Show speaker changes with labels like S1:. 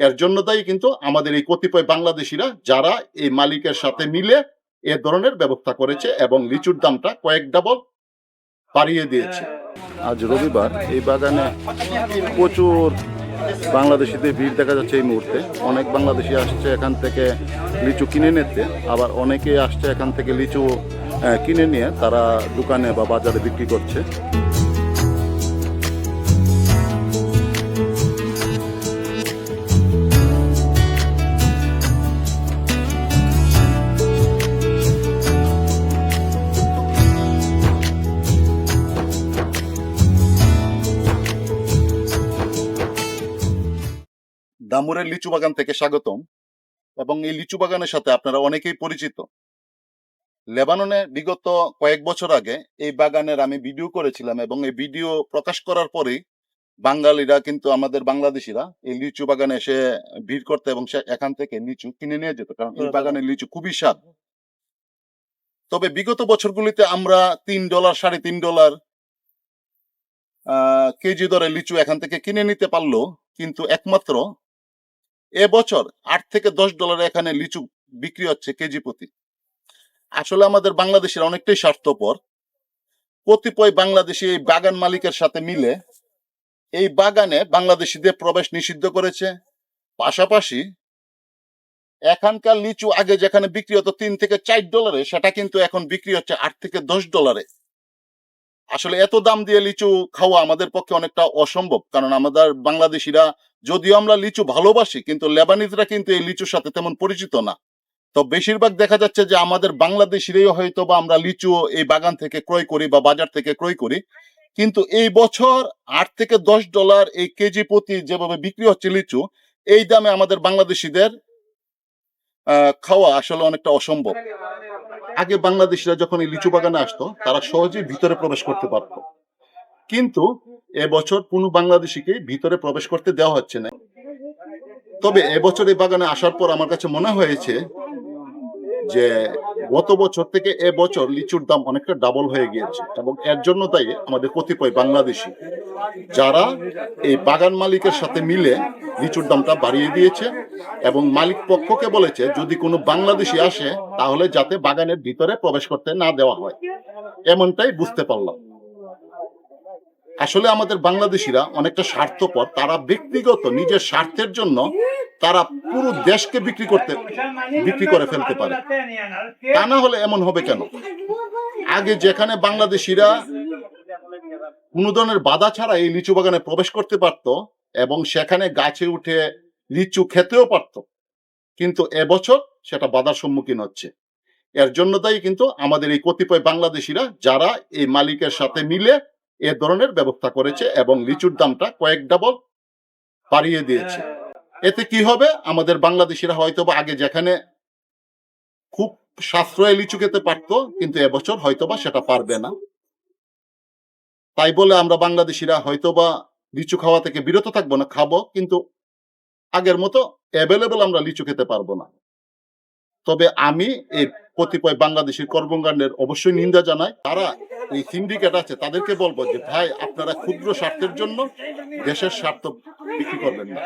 S1: এর জন্য দায়ী কিন্তু আমাদের এই কতিপয় বাংলাদেশিরা, যারা এই মালিকের সাথে মিলে এ ধরনের ব্যবস্থা করেছে এবং লিচুর দামটা কয়েক ডাবল বাড়িয়ে দিয়েছে। আজ রবিবার এই বাগানে প্রচুর বাংলাদেশিদের ভিড় দেখা যাচ্ছে এই মুহূর্তে। অনেক বাংলাদেশি আসছে এখান থেকে লিচু কিনে নিতে, আবার অনেকেই আসছে এখান থেকে লিচু কিনে নিয়ে তারা দোকানে বা বাজারে বিক্রি করছে। দামুরের লিচু বাগান থেকে স্বাগতম। এবং এই লিচু বাগানের সাথে আপনারা অনেকেই পরিচিত। লেবাননে বিগত কয়েক বছর আগে এই বাগানের আমি ভিডিও করেছিলাম এবং এই ভিডিও প্রকাশ করার পরেই বাঙালিরা কিন্তু, আমাদের বাংলাদেশিরা এই লিচু বাগানে এসে ভিড় করতে এবং এখান থেকে লিচু কিনে নিয়ে যেত, কারণ এই বাগানের লিচু খুবই স্বাদ। তবে বিগত বছরগুলিতে আমরা $3, $3.5 কেজি দরে লিচু এখান থেকে কিনে নিতে পারলো, কিন্তু একমাত্র এবছর $8 থেকে $10 এখানে লিচু বিক্রি হচ্ছে কেজি প্রতি। আসলে আমাদের বাংলাদেশের অনেকটাই স্বার্থপর। কতিপয় বাংলাদেশি এই বাগান মালিকের সাথে মিলে এই বাগানে বাংলাদেশিদের প্রবেশ নিষিদ্ধ করেছে। পাশাপাশি এখানকার লিচু আগে যেখানে বিক্রি হতো $3 থেকে $4, সেটা কিন্তু এখন বিক্রি হচ্ছে $8 থেকে $10। আসলে এত দাম দিয়ে লিচু খাওয়া আমাদের পক্ষে অনেকটা অসম্ভব, কারণ আমাদের বাংলাদেশিরা, যদিও আমরা লিচু ভালোবাসি, কিন্তু লেবানিজরা কিন্তু এই লিচুর সাথে তেমন পরিচিত না। তো বেশিরভাগ দেখা যাচ্ছে যে আমাদের বাংলাদেশিরাই হয়তো বা আমরা লিচু এই বাগান থেকে ক্রয় করি বা বাজার থেকে ক্রয় করি, কিন্তু এই বছর $8 থেকে $10 এই কেজি প্রতি যেভাবে বিক্রি হচ্ছে লিচু, এই দামে আমাদের বাংলাদেশিদের খাওয়া আসলে অনেকটা অসম্ভব। আগে বাংলাদেশিরা যখন এই লিচু বাগানে আসতো, তারা সহজেই ভিতরে প্রবেশ করতে পারত, কিন্তু এবছর কোনো বাংলাদেশিকে ভিতরে প্রবেশ করতে দেওয়া হচ্ছে না। তবে এবছর এই বাগানে আসার পর আমার কাছে মনে হয়েছে যে গত বছর থেকে এবছর লিচুর দাম অনেকটা ডাবল হয়ে গিয়েছে, এবং এর জন্য দায়ী আমাদের কতিপয় বাংলাদেশি, যারা এই বাগান মালিকের সাথে মিলে লিচুর দামটা বাড়িয়ে দিয়েছে এবং মালিক পক্ষকে বলেছে যদি কোনো বাংলাদেশি আসে তাহলে যাতে বাগানের ভিতরে প্রবেশ করতে না দেওয়া হয়। এমনটাই বুঝতে পারলাম। আসলে আমাদের বাংলাদেশিরা অনেকটা স্বার্থপর। তারা ব্যক্তিগত নিজের স্বার্থের জন্য তারা পুরো দেশকে বিক্রি করে ফেলতে পারে। তা না হলে এমন হবে কেন? আগে যেখানে বাংলাদেশিরা কোনো ধরনের বাধা ছাড়া এই লিচু বাগানে প্রবেশ করতে পারত এবং সেখানে গাছে উঠে লিচু খেতেও পারত, কিন্তু এবছর সেটা বাধার সম্মুখীন হচ্ছে। এর জন্য দায়ী কিন্তু আমাদের এই কতিপয় বাংলাদেশিরা, যারা এই মালিকের সাথে মিলে এ ধরনের ব্যবস্থা করেছে এবং লিচুর দামটা কয়েক ডাবল বাড়িয়ে দিয়েছে। এতে কি হবে? আমাদের বাংলাদেশিরা হয়তোবা আগে যেখানে খুব সাশ্রয় লিচু খেতে পারতো, কিন্তু এবছর হয়তোবা সেটা পারবে না। তাই বলে আমরা বাংলাদেশিরা হয়তোবা লিচু খাওয়া থেকে বিরত থাকবো না, খাবো, কিন্তু আগের মতো অ্যাভেলেবল আমরা লিচু খেতে পারবো না। তবে আমি এই কতিপয় বাংলাদেশের কর্মকাণ্ডের অবশ্যই নিন্দা জানাই। তারা এই সিন্ডিকেট আছে, তাদেরকে বলবো যে ভাই, আপনারা ক্ষুদ্র স্বার্থের জন্য দেশের স্বার্থ বিক্রি করবেন না।